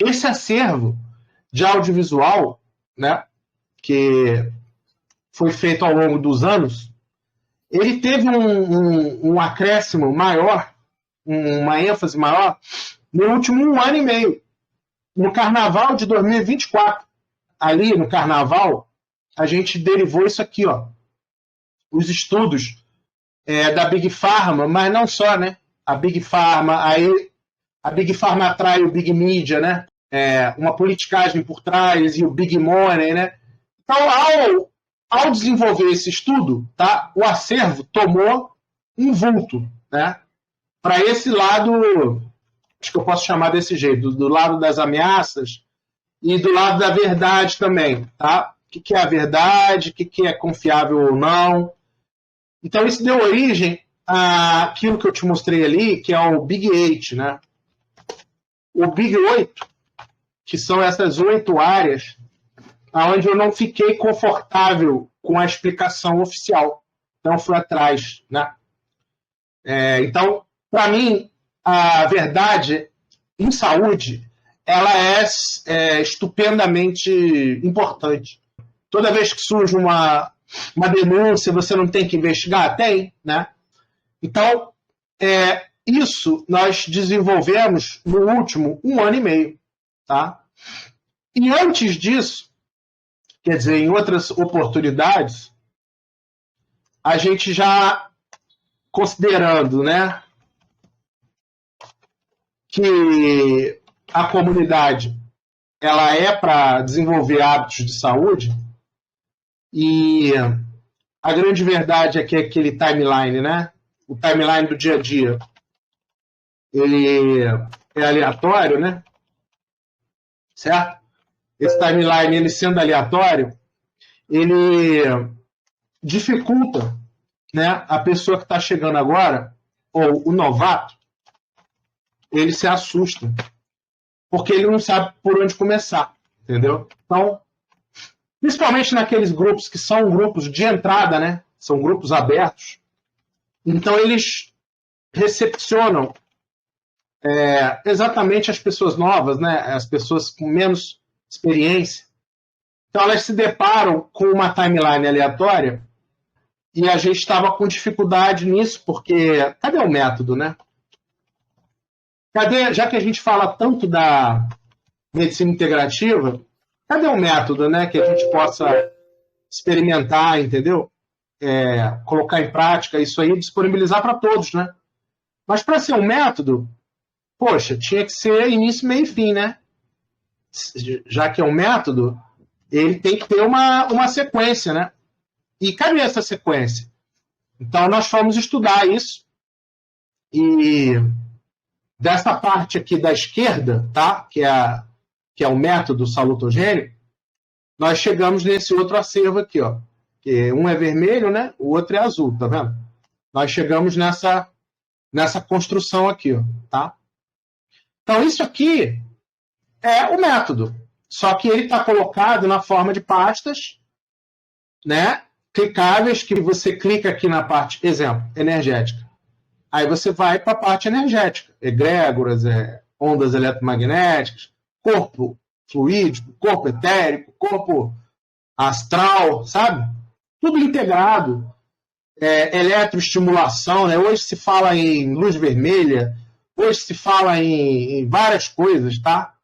esse acervo de audiovisual, né, que foi feito ao longo dos anos, ele teve um acréscimo maior, uma ênfase maior, no último 1 ano e meio, no Carnaval de 2024. Ali, no Carnaval, a gente derivou isso aqui, ó, os estudos da Big Pharma, mas não só, né? A Big Pharma, aí a Big Pharma atrai o Big Media, né? Uma politicagem por trás e o Big Money, né? Então, ao desenvolver esse estudo, tá, o acervo tomou um vulto, né? Para esse lado, acho que eu posso chamar desse jeito, do lado das ameaças e do lado da verdade também, tá? O que é a verdade, o que é confiável ou não. Então, isso deu origem àquilo que eu te mostrei ali, que é o Big 8, né? O Big 8, que são essas 8 áreas onde eu não fiquei confortável com a explicação oficial. Então, fui atrás, né? Então, para mim, a verdade em saúde, ela é estupendamente importante. Toda vez que surge uma denúncia, você não tem que investigar? Tem, né? Então, isso nós desenvolvemos no último 1 ano e meio, tá? E antes disso, quer dizer, em outras oportunidades, a gente já, considerando, né, que a comunidade ela é para desenvolver hábitos de saúde, e a grande verdade é que aquele timeline, né, o timeline do dia a dia, ele é aleatório, né? Certo? Esse timeline, ele sendo aleatório, ele dificulta, né, a pessoa que está chegando agora, ou o novato, ele se assusta, porque ele não sabe por onde começar, entendeu? Então, principalmente naqueles grupos que são grupos de entrada, né? São grupos abertos. Então, eles recepcionam exatamente as pessoas novas, né? As pessoas com menos experiência. Então, elas se deparam com uma timeline aleatória e a gente estava com dificuldade nisso, porque cadê o método, né? Já que a gente fala tanto da medicina integrativa, cadê o método, né? Que a gente possa experimentar, entendeu? Colocar em prática isso aí, disponibilizar para todos, né? Mas para ser um método, poxa, tinha que ser início, meio e fim, né? Já que é um método, ele tem que ter uma sequência, né? E cadê essa sequência? Então, nós fomos estudar isso e dessa parte aqui da esquerda, tá? Que é o método salutogênico, nós chegamos nesse outro acervo aqui, ó. Que um é vermelho, né? O outro é azul, tá vendo? Nós chegamos nessa construção aqui, ó, tá? Então, isso aqui é o método. Só que ele está colocado na forma de pastas, né? Clicáveis, que você clica aqui na parte, exemplo, energética. Aí você vai para a parte energética. Egrégoras, ondas eletromagnéticas, corpo fluídico, corpo etérico, corpo astral, sabe? Tudo integrado. Eletroestimulação, né? Hoje se fala em luz vermelha, hoje se fala em várias coisas, tá?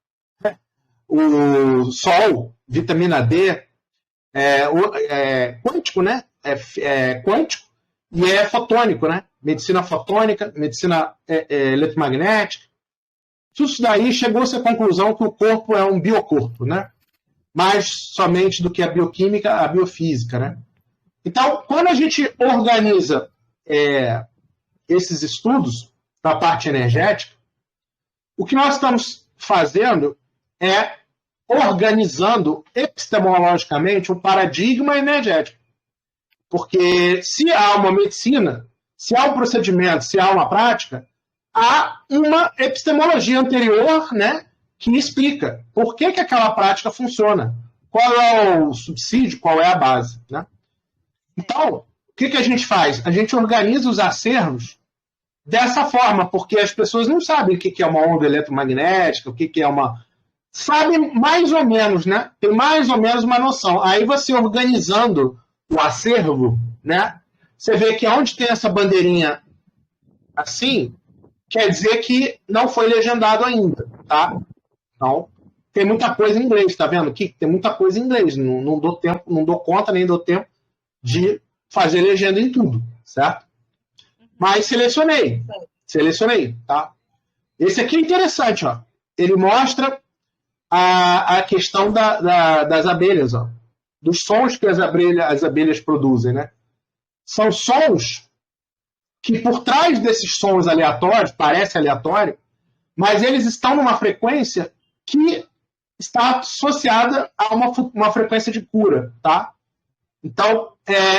O sol, vitamina D, quântico, né? Quântico e é fotônico, né? Medicina fotônica, medicina eletromagnética. Isso daí chegou-se à conclusão que o corpo é um biocorpo, né? Mais somente do que a bioquímica, a biofísica, né? Então, quando a gente organiza esses estudos da parte energética, o que nós estamos fazendo é organizando epistemologicamente um paradigma energético. Porque se há uma medicina, se há um procedimento, se há uma prática, há uma epistemologia anterior, né, que explica por que aquela prática funciona, qual é o subsídio, qual é a base, né? Então, o que a gente faz? A gente organiza os acervos dessa forma, porque as pessoas não sabem o que é uma onda eletromagnética, o que é uma sabe mais ou menos, né? Tem mais ou menos uma noção. Aí você organizando o acervo, né? Você vê que onde tem essa bandeirinha assim, quer dizer que não foi legendado ainda, tá? Então, tem muita coisa em inglês, tá vendo? Aqui tem muita coisa em inglês. Não dou tempo, não dou conta, nem dou tempo de fazer legenda em tudo, certo? Mas selecionei, tá? Esse aqui é interessante, ó. Ele mostra a questão das abelhas, ó. Dos sons que as abelhas produzem, né? São sons que por trás desses sons aleatórios, parece aleatório, mas eles estão numa frequência que está associada a uma frequência de cura, tá? Então,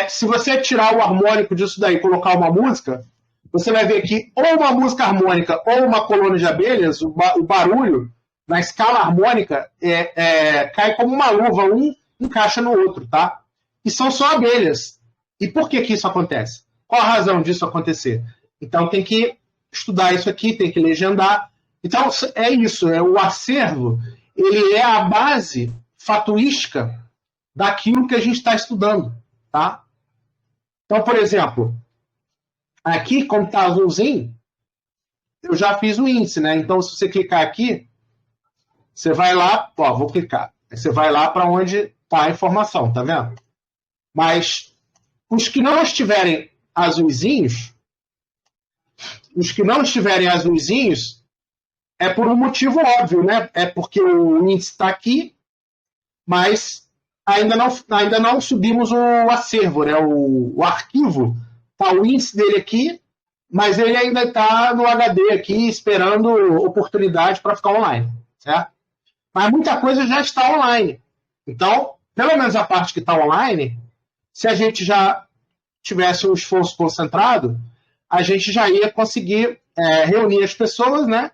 se você tirar o harmônico disso daí e colocar uma música, você vai ver que ou uma música harmônica ou uma colônia de abelhas, o barulho, na escala harmônica, cai como uma luva, um encaixa no outro, tá? E são só abelhas. E por que isso acontece? Qual a razão disso acontecer? Então tem que estudar isso aqui, tem que legendar. Então é isso, o acervo, ele é a base fatuística daquilo que a gente está estudando, tá? Então, por exemplo, aqui, como está azulzinho, eu já fiz o índice, né? Então, se você clicar aqui, você vai lá, ó, vou clicar. Você vai lá para onde está a informação, tá vendo? Mas os que não estiverem azulzinhos, é por um motivo óbvio, né? É porque o índice está aqui, mas ainda não subimos o acervo, né? O arquivo, tá o índice dele aqui, mas ele ainda está no HD aqui, esperando oportunidade para ficar online, certo? Mas muita coisa já está online. Então, pelo menos a parte que está online, se a gente já tivesse um esforço concentrado, a gente já ia conseguir reunir as pessoas, né?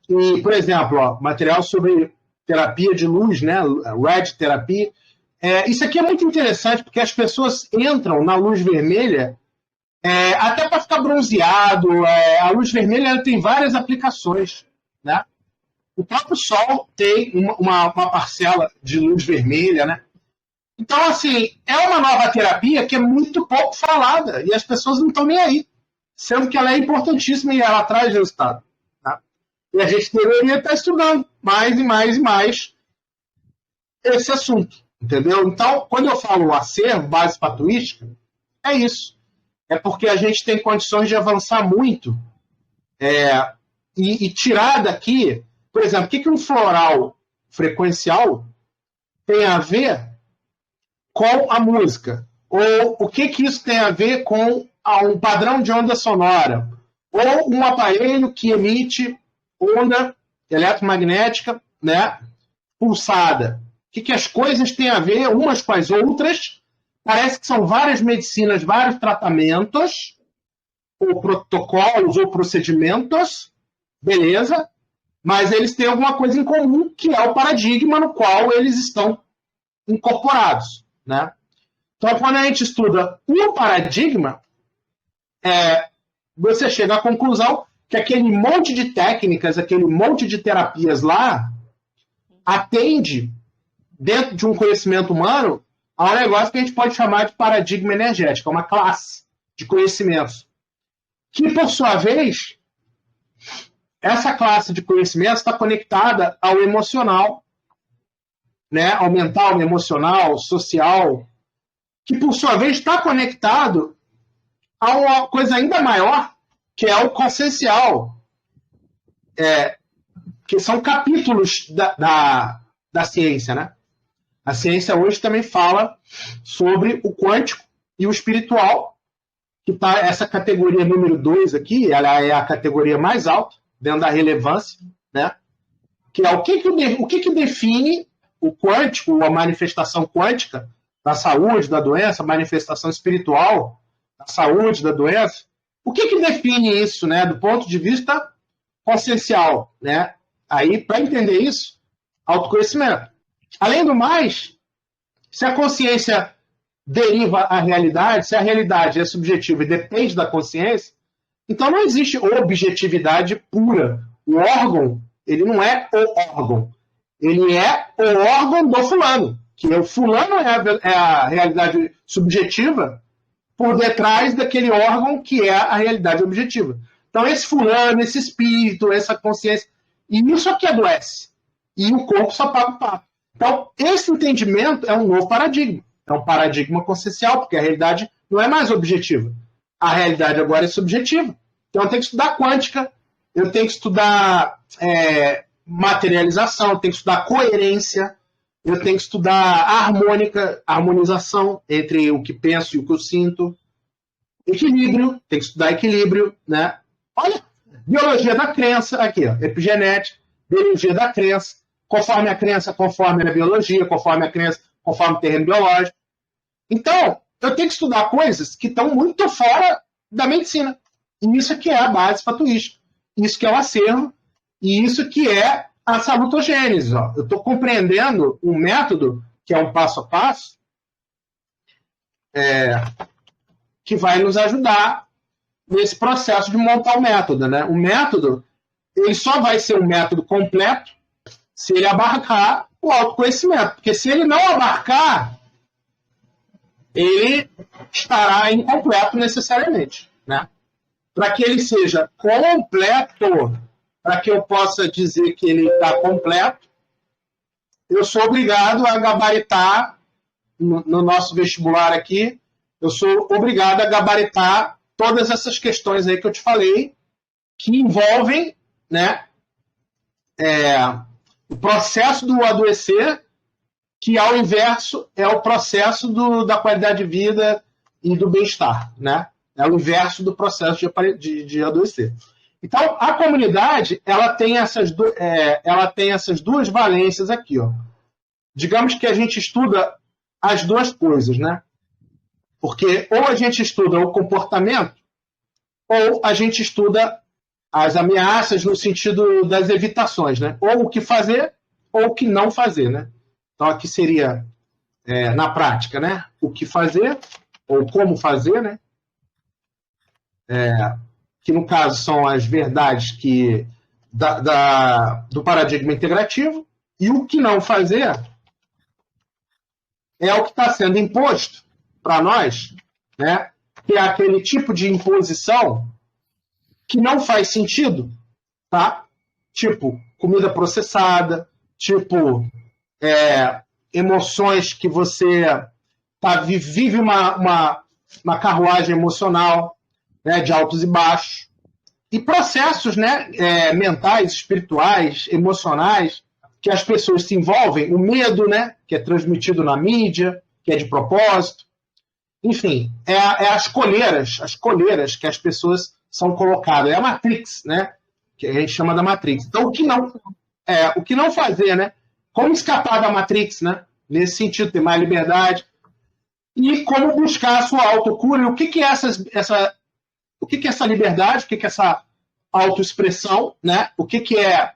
E, por exemplo, ó, material sobre terapia de luz, né? Red terapia. Isso aqui é muito interessante, porque as pessoas entram na luz vermelha até para ficar bronzeado. A luz vermelha ela tem várias aplicações, né? O próprio Sol tem uma parcela de luz vermelha, né? Então, assim, é uma nova terapia que é muito pouco falada e as pessoas não estão nem aí, sendo que ela é importantíssima e ela traz resultado. Tá? E a gente deveria estar estudando mais e mais e mais esse assunto, entendeu? Então, quando eu falo acervo, base patuística, é isso. É porque a gente tem condições de avançar muito e tirar daqui, por exemplo, o que um floral frequencial tem a ver com a música? Ou o que isso tem a ver com um padrão de onda sonora? Ou um aparelho que emite onda eletromagnética, né, pulsada? O que as coisas têm a ver umas com as outras? Parece que são várias medicinas, vários tratamentos, ou protocolos, ou procedimentos, beleza, mas eles têm alguma coisa em comum, que é o paradigma no qual eles estão incorporados, né? Então, quando a gente estuda um paradigma, você chega à conclusão que aquele monte de técnicas, aquele monte de terapias lá, atende, dentro de um conhecimento humano, a um negócio que a gente pode chamar de paradigma energético, uma classe de conhecimentos. Que, por sua vez, essa classe de conhecimentos está conectada ao emocional, né, ao mental, ao emocional, social, que por sua vez está conectado a uma coisa ainda maior, que é o consciencial, que são capítulos da ciência, né? A ciência hoje também fala sobre o quântico e o espiritual, que está essa categoria número 2 aqui, ela é a categoria mais alta dentro da relevância, né? Que é o que define o quântico, a manifestação quântica da saúde, da doença, a manifestação espiritual da saúde, da doença. O que define isso, né, do ponto de vista consciencial, né? Aí, para entender isso, autoconhecimento. Além do mais, se a consciência deriva a realidade, se a realidade é subjetiva e depende da consciência, então não existe objetividade pura. O órgão, ele não é o órgão. Ele é o órgão do fulano, que o fulano é a realidade subjetiva por detrás daquele órgão que é a realidade objetiva. Então, esse fulano, esse espírito, essa consciência, e isso aqui adoece. E o corpo só paga o pato. Então, esse entendimento é um novo paradigma. É um paradigma consciencial, porque a realidade não é mais objetiva. A realidade agora é subjetiva. Então, eu tenho que estudar quântica, eu tenho que estudar materialização, eu tenho que estudar coerência, eu tenho que estudar harmonização entre o que penso e o que eu sinto. Equilíbrio, tem que estudar equilíbrio, né? Olha, biologia da crença, aqui, ó, epigenética, biologia da crença, conforme a crença, conforme a biologia, conforme a crença, conforme o terreno biológico. Então, eu tenho que estudar coisas que estão muito fora da medicina. E isso que é a base fatuística. Isso que é o acervo, e isso que é a salutogênese. Ó. Eu estou compreendendo um método, que é um passo a passo, que vai nos ajudar nesse processo de montar o método. Né? O método ele só vai ser um método completo se ele abarcar o autoconhecimento. Porque se ele não abarcar, ele estará incompleto necessariamente. Né? Para que ele seja completo, para que eu possa dizer que ele está completo, eu sou obrigado a gabaritar, no nosso vestibular aqui, eu sou obrigado a gabaritar todas essas questões aí que eu te falei, que envolvem, né, o processo do adoecer, que ao inverso é o processo da qualidade de vida e do bem-estar, né? É o inverso do processo de adoecer. Então, a comunidade ela tem essas duas valências aqui. Ó. Digamos que a gente estuda as duas coisas, né? Porque ou a gente estuda o comportamento, ou a gente estuda as ameaças no sentido das evitações, né? Ou o que fazer, ou o que não fazer, né? Então, aqui seria, na prática, né? O que fazer, ou como fazer, né? Que no caso são as verdades do paradigma integrativo, e o que não fazer é o que está sendo imposto para nós, né? Que é aquele tipo de imposição que não faz sentido, tá? Tipo comida processada, tipo emoções que você vive uma carruagem emocional, né, de altos e baixos, e processos, né, mentais, espirituais, emocionais, que as pessoas se envolvem, o medo, né, que é transmitido na mídia, que é de propósito, enfim, as coleiras que as pessoas são colocadas, é a Matrix, né, que a gente chama da Matrix. Então, o que não fazer, né, como escapar da Matrix, né, nesse sentido, ter mais liberdade, e como buscar a sua autocura, e o que é essa liberdade, o que é essa autoexpressão, né? O que é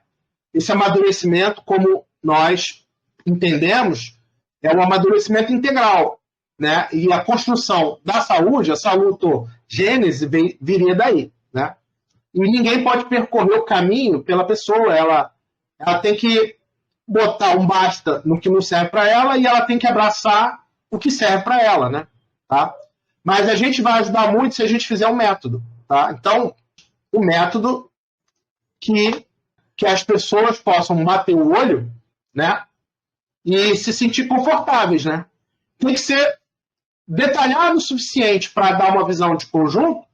esse amadurecimento, como nós entendemos, é um amadurecimento integral, né? E a construção da saúde, a salutogênese, viria daí, né? E ninguém pode percorrer o caminho pela pessoa, ela tem que botar um basta no que não serve para ela e ela tem que abraçar o que serve para ela, né? Tá? Mas a gente vai ajudar muito se a gente fizer um método, tá? Então, o método que as pessoas possam bater o olho, né? E se sentir confortáveis, né? Tem que ser detalhado o suficiente para dar uma visão de conjunto,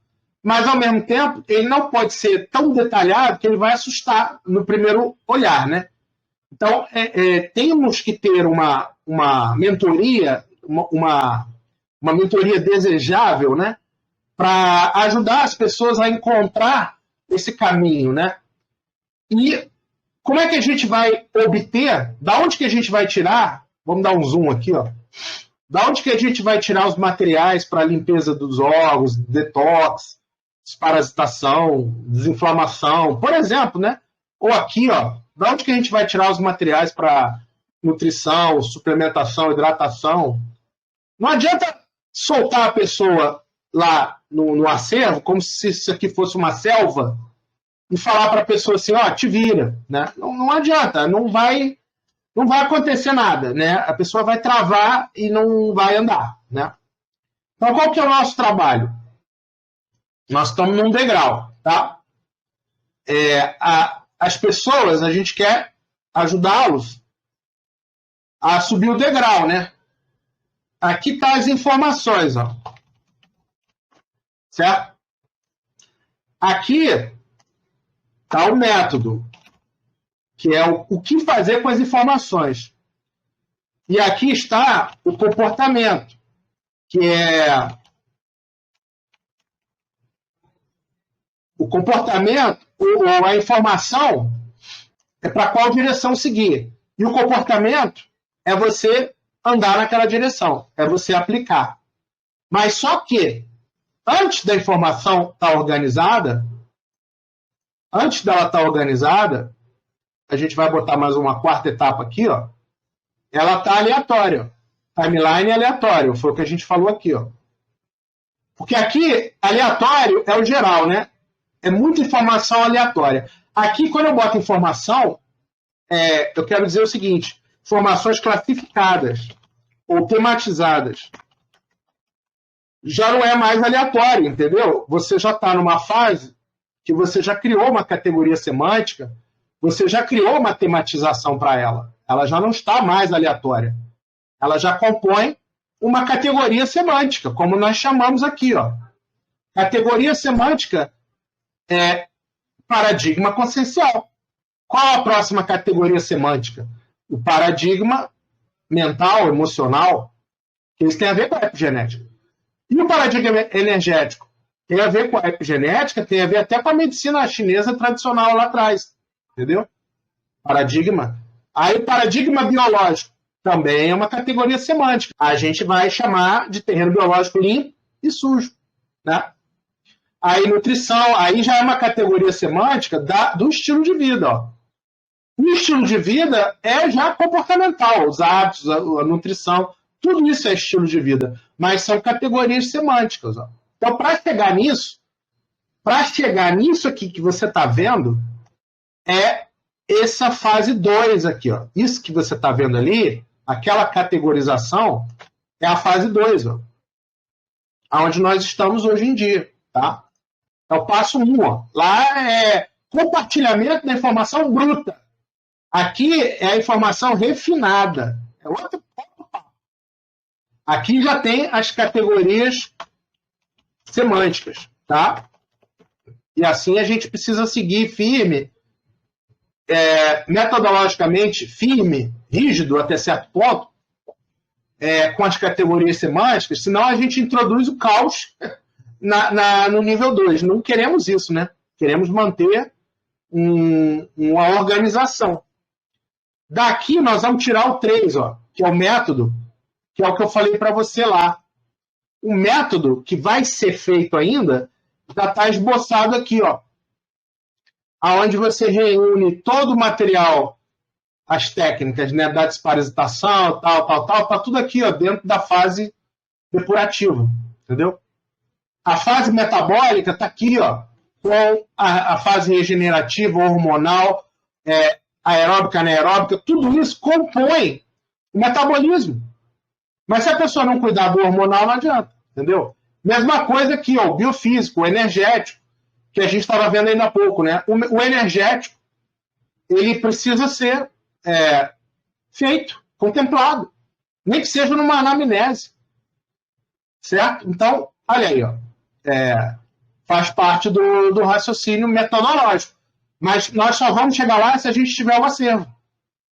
mas, ao mesmo tempo, ele não pode ser tão detalhado que ele vai assustar no primeiro olhar, né? Então, temos que ter uma mentoria, uma mentoria desejável, né? Para ajudar as pessoas a encontrar esse caminho, né? E como é que a gente vai obter? Da onde que a gente vai tirar? Vamos dar um zoom aqui, ó. Da onde que a gente vai tirar os materiais para a limpeza dos órgãos, detox, desparasitação, desinflamação, por exemplo, né? Ou aqui, ó, da onde que a gente vai tirar os materiais para nutrição, suplementação, hidratação? Não adianta soltar a pessoa lá no acervo, como se isso aqui fosse uma selva, e falar para a pessoa assim, ó, te vira, né? Não adianta, não vai não vai acontecer nada, né? A pessoa vai travar e não vai andar, né? Então, qual que é o nosso trabalho? Nós estamos num degrau, tá? As pessoas, a gente quer ajudá-los a subir o degrau, né? Aqui está as informações, ó. Certo? Aqui está o método, que é o que fazer com as informações. E aqui está o comportamento, que é o comportamento, ou a informação, é para qual direção seguir. E o comportamento é você andar naquela direção, é você aplicar. Mas só que, antes da informação estar organizada, a gente vai botar mais uma quarta etapa aqui, ó. Ela está aleatória. Timeline aleatório, foi o que a gente falou aqui, ó. Porque aqui, aleatório é o geral, né? É muita informação aleatória. Aqui, quando eu boto informação, eu quero dizer o seguinte: informações classificadas ou tematizadas. Já não é mais aleatório, entendeu? Você já está numa fase que você já criou uma categoria semântica, você já criou uma tematização para ela. Ela já não está mais aleatória. Ela já compõe uma categoria semântica, como nós chamamos aqui, ó. Categoria semântica é paradigma consciencial. Qual a próxima categoria semântica? O paradigma mental, emocional, que isso tem a ver com a epigenética. E o paradigma energético? Tem a ver com a epigenética, tem a ver até com a medicina chinesa tradicional lá atrás. Entendeu? Paradigma. Aí o paradigma biológico também é uma categoria semântica. A gente vai chamar de terreno biológico limpo e sujo. Né? Aí nutrição, aí já é uma categoria semântica do estilo de vida. Ó. O estilo de vida é já comportamental, os hábitos, a nutrição, tudo isso é estilo de vida, mas são categorias semânticas. Ó. Então, para chegar nisso aqui que você está vendo, é essa fase 2 aqui. Ó. Isso que você está vendo ali, aquela categorização, é a fase 2, onde nós estamos hoje em dia. Tá? É o passo 1. Ó. Lá é compartilhamento da informação bruta. Aqui é a informação refinada. É outro papo. Aqui já tem as categorias semânticas, tá? E assim a gente precisa seguir firme, metodologicamente firme, rígido até certo ponto, com as categorias semânticas, senão a gente introduz o caos no nível 2. Não queremos isso, né? Queremos manter uma organização. Daqui nós vamos tirar o 3, ó, que é o método, que é o que eu falei para você lá. O método que vai ser feito ainda já está esboçado aqui, ó, aonde você reúne todo o material, as técnicas, né, da disparasitação, tal, tá tudo aqui, ó, dentro da fase depurativa, entendeu? A fase metabólica está aqui, ó, com a fase regenerativa, hormonal, aeróbica, anaeróbica, tudo isso compõe o metabolismo. Mas se a pessoa não cuidar do hormonal, não adianta, entendeu? Mesma coisa aqui, ó, o biofísico, o energético, que a gente estava vendo ainda há pouco, né? O energético, ele precisa ser feito, contemplado, nem que seja numa anamnese, certo? Então, olha aí, ó, faz parte do raciocínio metodológico. Mas nós só vamos chegar lá se a gente tiver o acervo.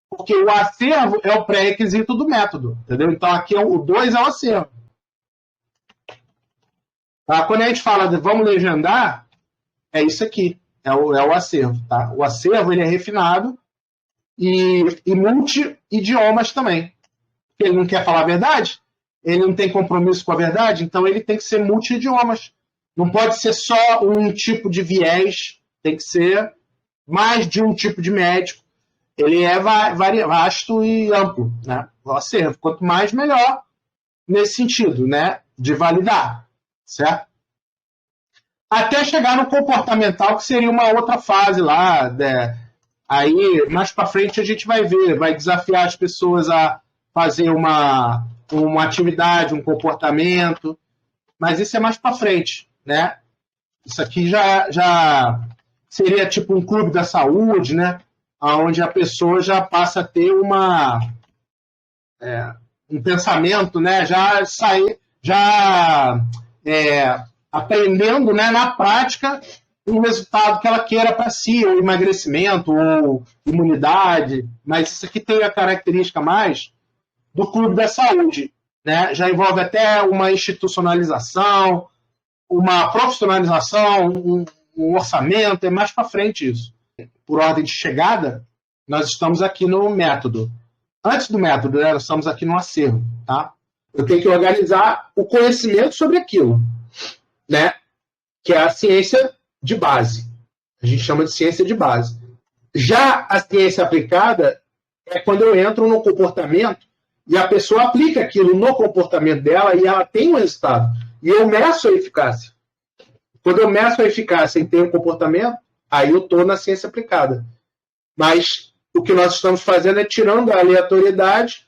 Porque o acervo é o pré-requisito do método. Entendeu? Então aqui o 2 é o acervo. Tá? Quando a gente fala de vamos legendar, é isso aqui. É o acervo. Tá? O acervo ele é refinado e multi-idiomas também. Porque ele não quer falar a verdade, ele não tem compromisso com a verdade, então ele tem que ser multi-idiomas. Não pode ser só um tipo de viés, tem que ser mais de um tipo de médico. Ele é vasto e amplo, né? O acervo. Quanto mais, melhor nesse sentido, né? De validar, certo? Até chegar no comportamental, que seria uma outra fase lá, Aí, mais para frente, a gente vai ver, vai desafiar as pessoas a fazer uma atividade, um comportamento, mas isso é mais para frente, né? Isso aqui já seria tipo um clube da saúde, né? Onde a pessoa já passa a ter um pensamento, né? Aprendendo, né, na prática um resultado que ela queira para si, ou emagrecimento, ou imunidade, mas isso aqui tem a característica mais do clube da saúde, né? Já envolve até uma institucionalização, uma profissionalização, um orçamento, é mais para frente isso. Por ordem de chegada, nós estamos aqui no método. Antes do método, né, nós estamos aqui no acervo, tá? Eu tenho que organizar o conhecimento sobre aquilo, né? Que é a ciência de base. A gente chama de ciência de base. Já a ciência aplicada é quando eu entro no comportamento e a pessoa aplica aquilo no comportamento dela e ela tem um resultado. E eu meço a eficácia. Quando eu meço a eficácia e tenho um comportamento, aí eu estou na ciência aplicada. Mas o que nós estamos fazendo é tirando a aleatoriedade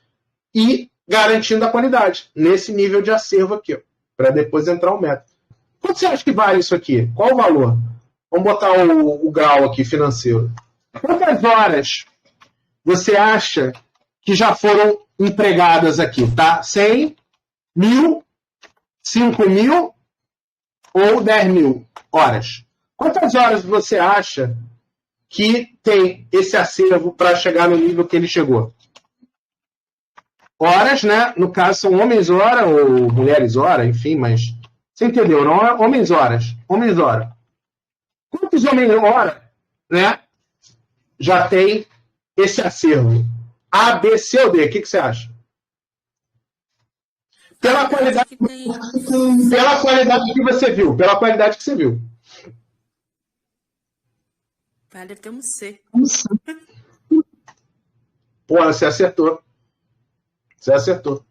e garantindo a qualidade, nesse nível de acervo aqui, para depois entrar o método. Quanto você acha que vale isso aqui? Qual o valor? Vamos botar o grau aqui financeiro. Quantas horas você acha que já foram empregadas aqui, tá? 100, 1.000, 5.000 ou 10.000 horas? Quantas horas você acha que tem esse acervo para chegar no nível que ele chegou? Horas, né? No caso, são homens hora ou mulheres hora, enfim, mas você entendeu, não é? Homens horas. Homens hora. Quantos homens hora, né, já tem esse acervo? A, B, C ou D? O que você acha? Pela qualidade que você viu. Pela qualidade que você viu. Deve ter um C. Pô, você acertou. Você acertou.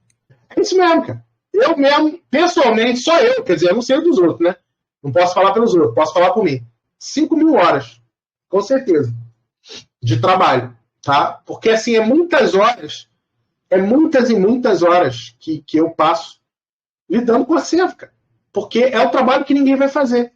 É isso mesmo, cara. Eu mesmo, pessoalmente, só eu, quer dizer, eu não sei dos outros, né? Não posso falar pelos outros, posso falar por mim. 5.000 horas, com certeza, de trabalho, tá? Porque, assim, é muitas horas, é muitas e muitas horas que eu passo lidando com acervo, cara. Porque é o trabalho que ninguém vai fazer.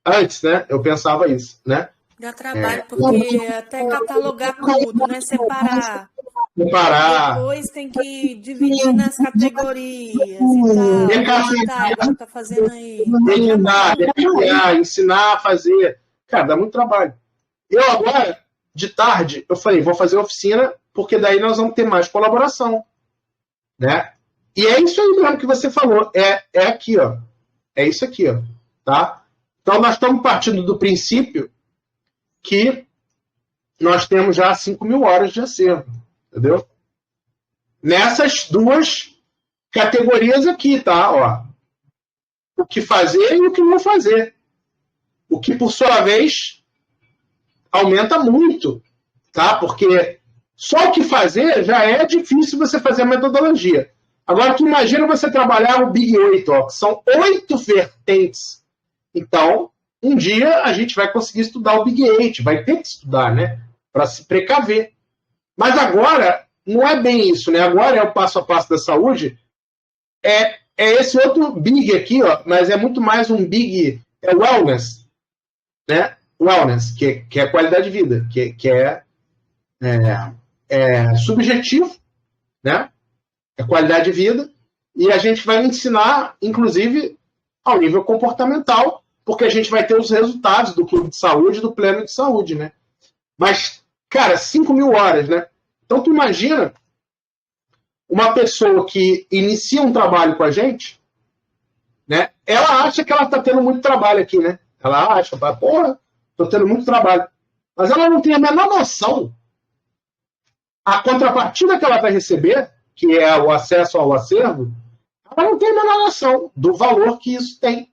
Antes, né? Eu pensava isso, né? Dá trabalho, porque até catalogar tudo, né? Separar. Depois tem que dividir nas categorias e tal. Igual tá fazendo aí. Ensinar a fazer. Cara, dá muito trabalho. Eu agora, de tarde, eu falei, vou fazer oficina, porque daí nós vamos ter mais colaboração. Né? E é isso aí mesmo que você falou. É aqui, ó. É isso aqui, ó. Tá? Então, nós estamos partindo do princípio que nós temos já 5.000 horas de acervo. Entendeu? Nessas duas categorias aqui, tá? Ó, o que fazer e o que não fazer. O que, por sua vez, aumenta muito, tá? Porque só o que fazer já é difícil você fazer a metodologia. Agora, tu imagina você trabalhar o Big 8, ó, que são 8 vertentes. Então, um dia a gente vai conseguir estudar o Big 8, vai ter que estudar, né? Para se precaver. Mas agora, não é bem isso, né? Agora é o passo a passo da saúde. É esse outro big aqui, ó, mas é muito mais um big wellness, né? Wellness, que é qualidade de vida, que é subjetivo, né? É qualidade de vida. E a gente vai ensinar, inclusive, ao nível comportamental, porque a gente vai ter os resultados do clube de saúde, do plano de saúde, né? Mas, cara, 5.000 horas, né? Então, tu imagina uma pessoa que inicia um trabalho com a gente, né? Ela acha que ela está tendo muito trabalho aqui, né? Ela acha, porra, estou tendo muito trabalho. Mas ela não tem a menor noção. A contrapartida que ela vai receber, que é o acesso ao acervo, ela não tem a menor noção do valor que isso tem.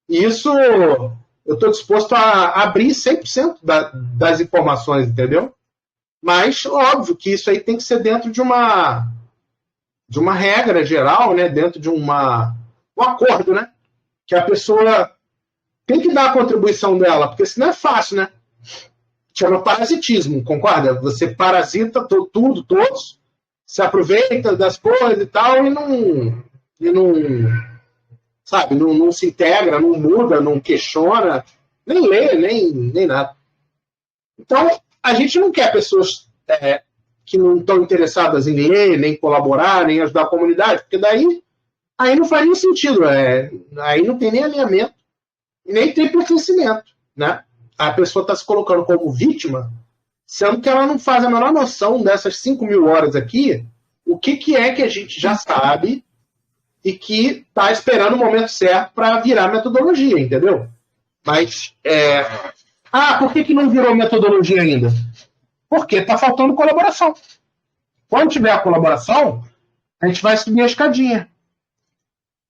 E isso eu estou disposto a abrir 100% das informações, entendeu? Mas, óbvio, que isso aí tem que ser dentro de uma regra geral, né? Dentro de um acordo, né? Que a pessoa tem que dar a contribuição dela, porque senão é fácil, né? chama parasitismo, concorda? Você parasita tudo, todos, se aproveita das coisas e tal, e não sabe, não se integra, não muda, não questiona, nem lê, nem nada. Então, a gente não quer pessoas que não estão interessadas em ler, nem colaborar, nem ajudar a comunidade, porque daí aí não faz nem sentido, aí não tem nem alinhamento, e nem tem pertencimento, né? A pessoa está se colocando como vítima, sendo que ela não faz a menor noção dessas 5.000 horas aqui, o que é que a gente já sabe e que está esperando o momento certo para virar metodologia, entendeu? Mas, por que não virou metodologia ainda? Porque está faltando colaboração. Quando tiver a colaboração, a gente vai subir a escadinha.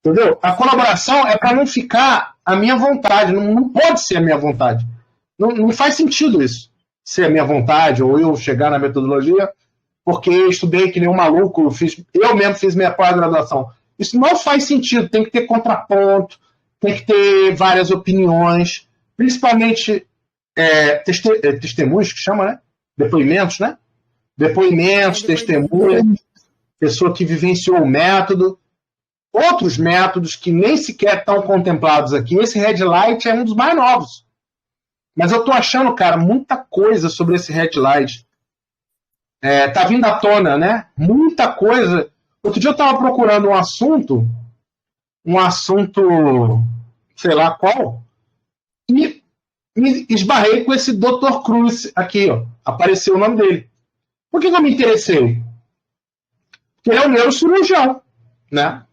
Entendeu? A colaboração é para não ficar a minha vontade, não pode ser a minha vontade. Não faz sentido isso, ser a minha vontade, ou eu chegar na metodologia, porque eu estudei que nem um maluco, eu mesmo fiz minha pós-graduação. Isso não faz sentido, tem que ter contraponto, tem que ter várias opiniões, principalmente testemunhos, que chama, né? Depoimentos, né? Depoimentos, testemunhos, pessoa que vivenciou o método, outros métodos que nem sequer estão contemplados aqui. Esse Red Light é um dos mais novos. Mas eu tô achando, cara, muita coisa sobre esse Red Light. Tá vindo à tona, né? Muita coisa. Outro dia eu tava procurando um assunto, sei lá qual, e me esbarrei com esse Dr. Cruz aqui, ó. Apareceu o nome dele. Por que eu me interessei? Porque ele é um neurocirurgião, né?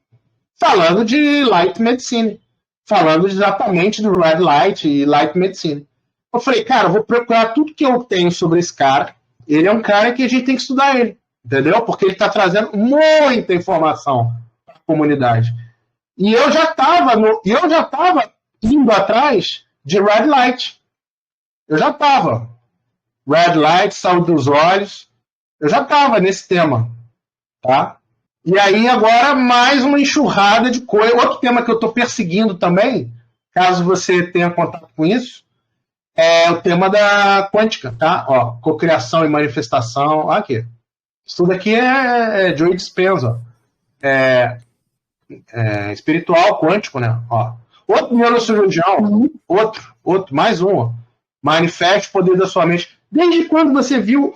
Falando de Light Medicine. Falando exatamente do Red Light e Light Medicine. Eu falei, cara, eu vou procurar tudo que eu tenho sobre esse cara. Ele é um cara que a gente tem que estudar ele, entendeu? Porque ele está trazendo muita informação para a comunidade. E eu já estava indo atrás de Red Light. Eu já estava. Red Light, saúde dos olhos. Eu já estava nesse tema, tá? E aí agora mais uma enxurrada de coisa. Outro tema que eu estou perseguindo também, caso você tenha contato com isso, é o tema da quântica, tá? Ó, cocriação e manifestação. Aqui. Isso tudo aqui é Joe Dispenza. Espiritual, quântico, né? Ó. Outro neurocirurgião, mais um. Ó. Manifeste o poder da sua mente. Desde quando você viu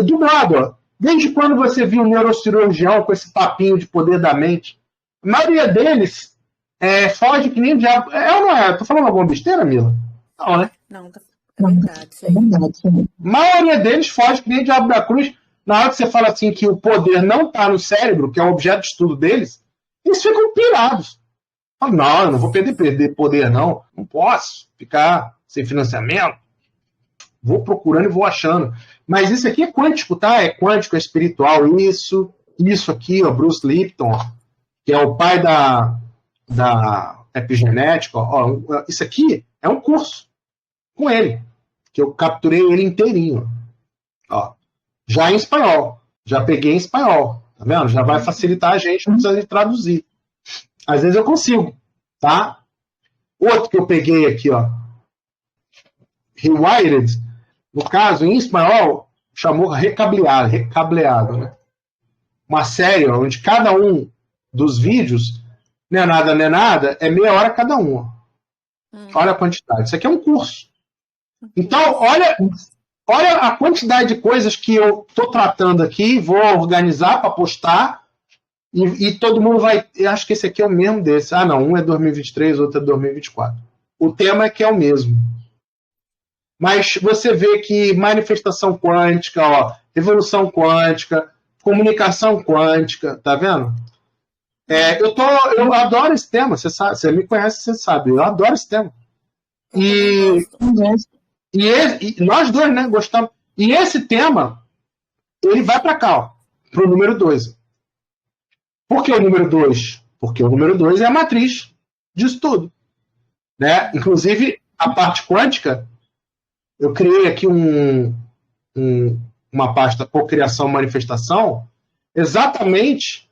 dublado, ó. Desde quando você viu o neurocirurgião com esse papinho de poder da mente? A maioria deles foge que nem o diabo. Ou não é? Tô falando alguma besteira, Mila? Não, né? Não, é verdade. A maioria deles foge que nem o diabo da cruz. Na hora que você fala assim que o poder não está no cérebro, que é o objeto de estudo deles, eles ficam pirados. Não, eu não vou perder poder, não. Não posso ficar sem financiamento. Vou procurando e vou achando. Mas isso aqui é quântico, tá? É quântico, é espiritual. Isso aqui, ó, Bruce Lipton, ó, que é o pai da epigenética. Ó, isso aqui é um curso com ele, que eu capturei ele inteirinho. Ó, já em espanhol. Já peguei em espanhol. Tá vendo? Já vai facilitar a gente, não precisa de traduzir. Às vezes eu consigo, tá? Outro que eu peguei aqui, ó. Rewired, no caso, em espanhol, chamou recableado, né? Uma série onde cada um dos vídeos, não é nada, é meia hora cada um. Ó. Olha a quantidade. Isso aqui é um curso. Então, olha a quantidade de coisas que eu estou tratando aqui, vou organizar para postar, e todo mundo vai... Eu acho que esse aqui é o mesmo desse. Ah, não, um é 2023, outro é 2024. O tema é que é o mesmo. Mas você vê que manifestação quântica, ó, evolução quântica, comunicação quântica, tá vendo? Eu adoro esse tema, você sabe, você me conhece, você sabe, eu adoro esse tema. E nós dois, né, gostamos. E esse tema, ele vai para cá, ó, para o número 2. Por que o número 2? Porque o número 2 é a matriz disso tudo. Né? Inclusive, a parte quântica, eu criei aqui uma pasta cocriação manifestação, exatamente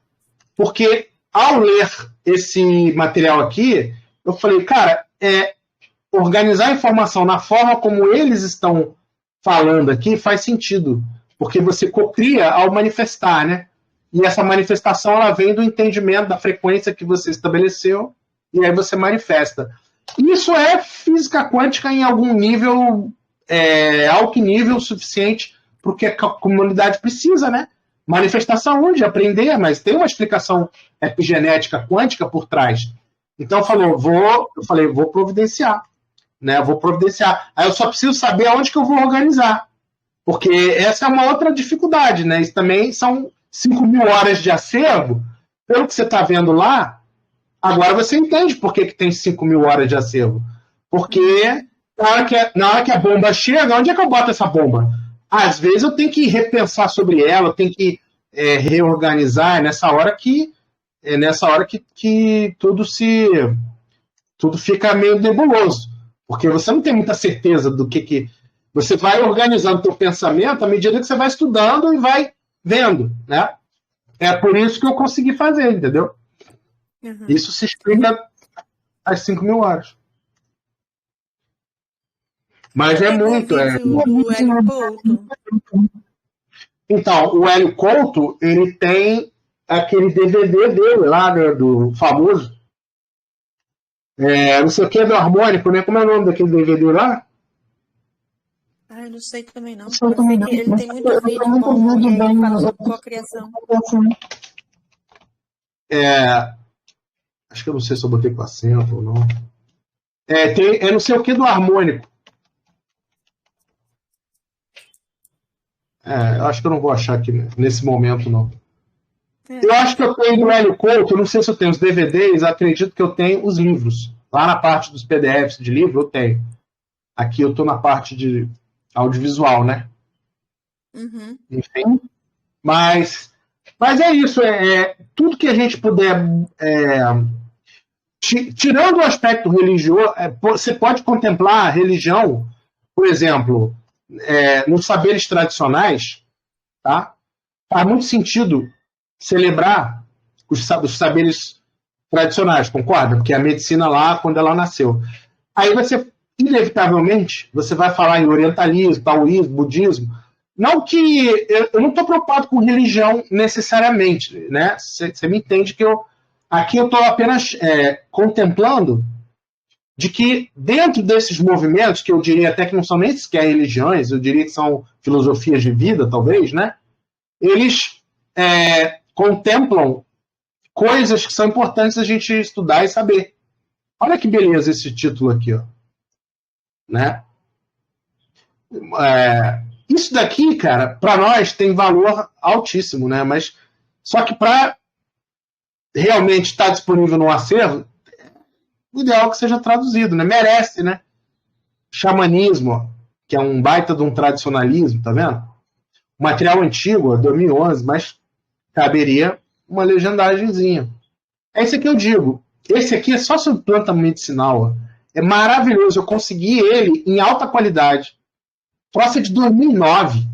porque ao ler esse material aqui, eu falei, cara, organizar a informação na forma como eles estão falando aqui faz sentido, porque você cocria ao manifestar, né? E essa manifestação ela vem do entendimento da frequência que você estabeleceu, e aí você manifesta. Isso é física quântica em algum nível, alto nível suficiente para o que a comunidade precisa, né? Manifestação onde? Aprender, mas tem uma explicação epigenética quântica por trás. Então eu falei, vou providenciar. Né? Vou providenciar. Aí eu só preciso saber aonde que eu vou organizar. Porque essa é uma outra dificuldade, né? Isso também são 5.000 horas de acervo. Pelo que você está vendo lá, agora você entende por que tem 5.000 horas de acervo. Porque na hora que a bomba chega, onde é que eu boto essa bomba? Às vezes eu tenho que repensar sobre ela, eu tenho que reorganizar. É nessa hora que tudo fica meio nebuloso. Porque você não tem muita certeza do que... Você vai organizando o seu pensamento à medida que você vai estudando e vai vendo, né? É por isso que eu consegui fazer, entendeu? Uhum. Isso se explica às 5.000 horas. Mas é muito... O Hélio Couto. Então, o Hélio Couto, ele tem aquele DVD dele lá, né, do famoso. Não sei o que, do harmônico, né? Como é o nome daquele DVD lá? Eu não sei também não. Ele tem muito vídeo bom, ele fala sobre cocriação. Acho que eu não sei se eu botei com acento ou não. Tem não sei o que do harmônico. Eu acho que eu não vou achar aqui nesse momento, não. Eu acho que eu tenho do Hélio Couto, não sei se eu tenho os DVDs, acredito que eu tenho os livros. Lá na parte dos PDFs de livro, eu tenho. Aqui eu estou na parte de audiovisual, né? Uhum. Enfim. Mas é isso. Tudo que a gente puder... tirando o aspecto religioso, você pode contemplar a religião, por exemplo, nos saberes tradicionais, tá? Faz muito sentido celebrar os saberes tradicionais, concorda? Porque a medicina lá, quando ela nasceu. Aí você, inevitavelmente, você vai falar em orientalismo, taoísmo, budismo. Não que... Eu não estou preocupado com religião necessariamente, né? Você me entende que aqui eu estou apenas contemplando de que dentro desses movimentos, que eu diria até que não são nem sequer religiões, eu diria que são filosofias de vida, talvez, né? Eles contemplam coisas que são importantes a gente estudar e saber. Olha que beleza esse título aqui, ó. Né? Isso daqui, cara, para nós tem valor altíssimo, né? Mas só que para realmente estar disponível no acervo, o ideal é que seja traduzido, né? Merece, né? Xamanismo, ó, que é um baita de um tradicionalismo, tá vendo? Material antigo, 2011, mas caberia uma legendagemzinha. É isso que eu digo. Esse aqui é só sobre planta medicinal. Ó. É maravilhoso. Eu consegui ele em alta qualidade. Troça de 2009.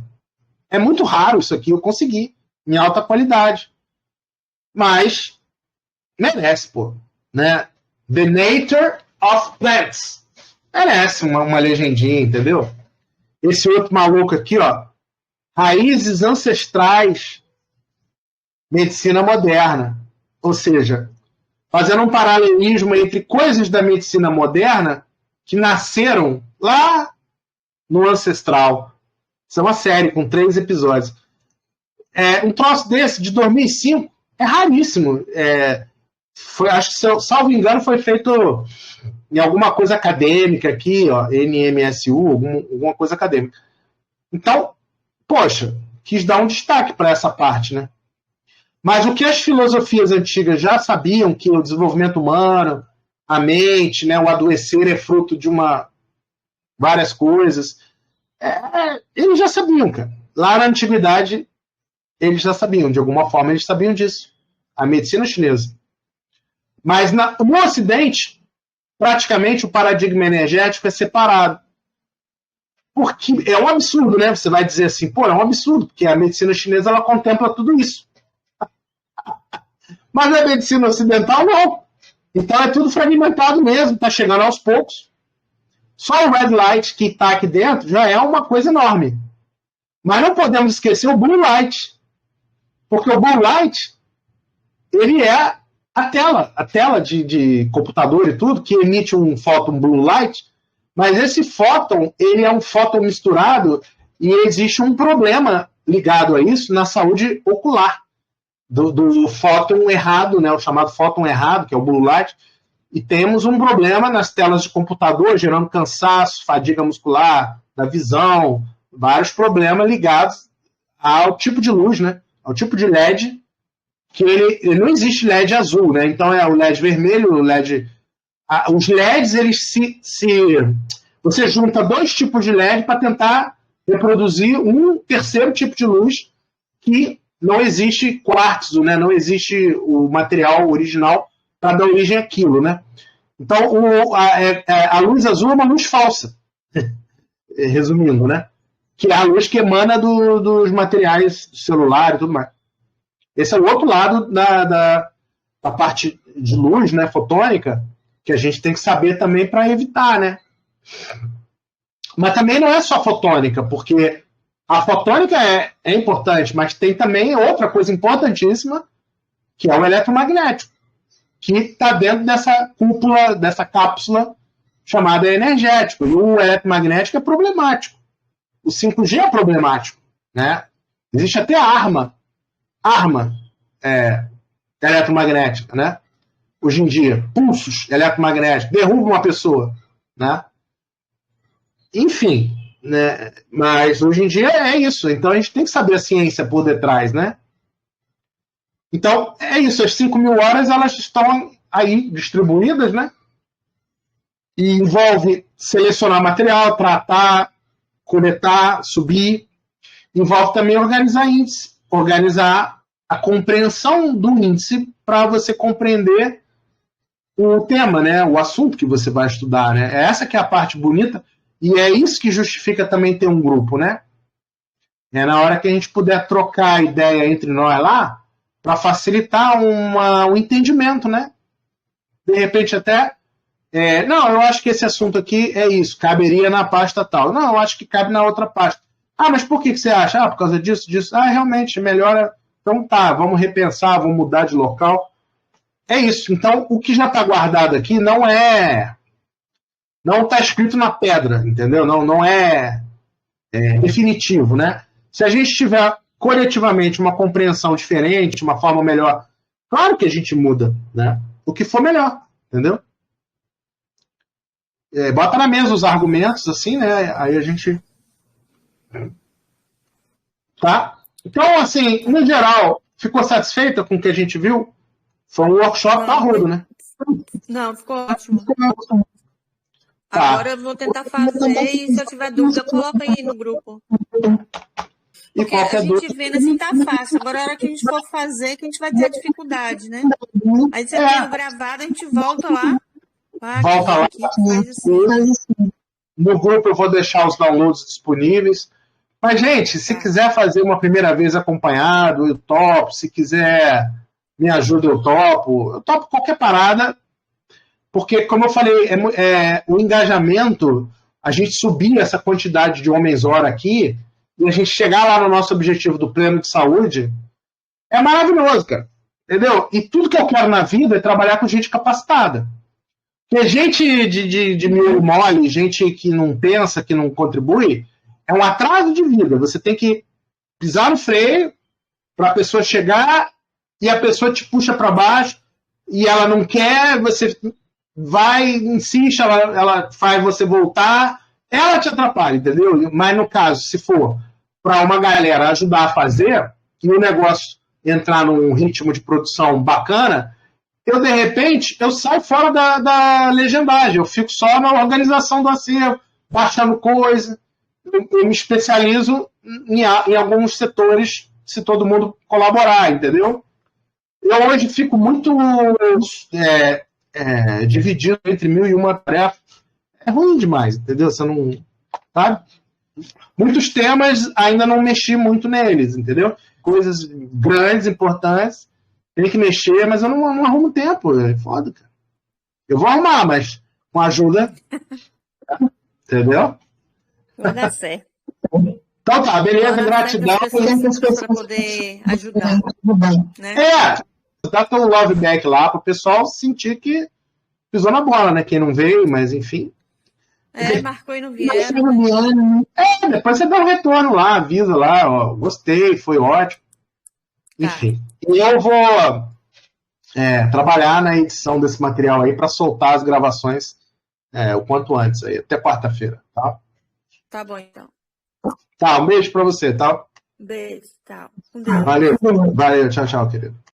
É muito raro isso aqui. Eu consegui em alta qualidade. Mas merece, pô. Né? The Nature of Plants. Merece uma legendinha, entendeu? Esse outro maluco aqui, ó. Raízes ancestrais, medicina moderna. Ou seja, fazendo um paralelismo entre coisas da medicina moderna que nasceram lá no ancestral. Isso é uma série com 3 episódios. Um troço desse, de 2005, é raríssimo. Acho que, salvo engano, foi feito em alguma coisa acadêmica aqui, ó, NMSU, alguma coisa acadêmica. Então, poxa, quis dar um destaque para essa parte, né? Mas o que as filosofias antigas já sabiam, que o desenvolvimento humano, a mente, né, o adoecer é fruto de várias coisas, eles já sabiam, cara. Lá na antiguidade, eles já sabiam, de alguma forma eles sabiam disso. A medicina chinesa. Mas no Ocidente, praticamente o paradigma energético é separado. Porque é um absurdo, né? Você vai dizer assim, pô, é um absurdo, porque a medicina chinesa ela contempla tudo isso. Mas a medicina ocidental não. Então é tudo fragmentado mesmo, está chegando aos poucos. Só o red light que está aqui dentro já é uma coisa enorme. Mas não podemos esquecer o blue light. Porque o blue light, ele é a tela de computador e tudo, que emite um fóton blue light, mas esse fóton, ele é um fóton misturado e existe um problema ligado a isso na saúde ocular. Do fóton errado, né, o chamado fóton errado, que é o blue light, e temos um problema nas telas de computador, gerando cansaço, fadiga muscular, da visão, vários problemas ligados ao tipo de luz, né, ao tipo de LED, que ele não existe LED azul, né, então é o LED vermelho, o LED... os LEDs, eles você junta dois tipos de LED para tentar reproduzir um terceiro tipo de luz que não existe quartzo, né? Não existe o material original para dar origem àquilo, né? Então, a luz azul é uma luz falsa, resumindo, né? Que é a luz que emana dos materiais celulares e tudo mais. Esse é o outro lado da parte de luz, né, fotônica, que a gente tem que saber também para evitar, né? Mas também não é só fotônica, porque a fotônica é importante, mas tem também outra coisa importantíssima, que é o eletromagnético, que está dentro dessa cúpula, dessa cápsula chamada energético. E o eletromagnético é problemático. O 5G é problemático, né? Existe até arma eletromagnética, né? Hoje em dia, pulsos eletromagnéticos, derruba uma pessoa, né? Enfim, né? Mas hoje em dia é isso. Então a gente tem que saber a ciência por detrás, né? Então é isso. As 5.000 horas elas estão aí distribuídas, né? E envolve selecionar material, tratar, coletar, subir. Envolve também organizar índice, organizar a compreensão do índice para você compreender o tema, né? O assunto que você vai estudar, né? É essa que é a parte bonita. E é isso que justifica também ter um grupo, né? É na hora que a gente puder trocar ideia entre nós lá, para facilitar um entendimento, né? De repente até... não, eu acho que esse assunto aqui é isso, caberia na pasta tal. Não, eu acho que cabe na outra pasta. Ah, mas por que você acha? Ah, por causa disso, disso. Ah, realmente, melhor... Então tá, vamos repensar, vamos mudar de local. É isso. Então, o que já está guardado aqui não está escrito na pedra, entendeu? Não é definitivo, né? Se a gente tiver coletivamente uma compreensão diferente, uma forma melhor, claro que a gente muda, né? O que for melhor, entendeu? Bota na mesa os argumentos, assim, né? Aí a gente... Tá? Então, assim, no geral, ficou satisfeita com o que a gente viu? Foi um workshop parrudo, né? Não, ficou ótimo. Tá. Agora eu vou tentar fazer e se eu tiver dúvida, coloca aí no grupo. Porque a gente vendo assim tá fácil. Agora, a hora que a gente for fazer, que a gente vai ter dificuldade, né? Aí você tem gravado, a gente volta lá. Volta lá. Assim. No grupo eu vou deixar os downloads disponíveis. Mas, gente, se quiser fazer uma primeira vez acompanhado, eu topo. Se quiser me ajuda, eu topo. Eu topo qualquer parada. Porque, como eu falei, o engajamento, a gente subir essa quantidade de homens-hora aqui e a gente chegar lá no nosso objetivo do plano de saúde é maravilhoso, cara. Entendeu? E tudo que eu quero na vida é trabalhar com gente capacitada. Porque gente de meio mole, gente que não pensa, que não contribui, é um atraso de vida. Você tem que pisar no freio para a pessoa chegar e a pessoa te puxa para baixo e ela não quer, você vai, insiste, ela faz você voltar, ela te atrapalha, entendeu? Mas no caso, se for para uma galera ajudar a fazer e o negócio entrar num ritmo de produção bacana, de repente, eu saio fora da legendagem, eu fico só na organização do acervo, baixando coisa, eu me especializo em alguns setores, se todo mundo colaborar, entendeu? Eu hoje fico muito dividido entre 1001 tarefas. É ruim demais, entendeu? Você não... Sabe? Muitos temas ainda não mexi muito neles, entendeu? Coisas grandes, importantes, tem que mexer, mas eu não arrumo tempo. É foda, cara. Eu vou arrumar, mas com ajuda... Entendeu? Vai dar certo. Então tá, beleza, gratidão. Para poder ajudar. Né? Dá teu love back lá pro pessoal sentir que pisou na bola, né? Quem não veio, mas enfim. Marcou e não vieram. Depois você dá um retorno lá, avisa lá, ó, gostei, foi ótimo. Enfim. E eu vou trabalhar na edição desse material aí para soltar as gravações o quanto antes aí, até quarta-feira, tá? Tá bom, então. Tá, um beijo para você, tá? Beijo, tchau. Valeu, tchau, tchau, querido.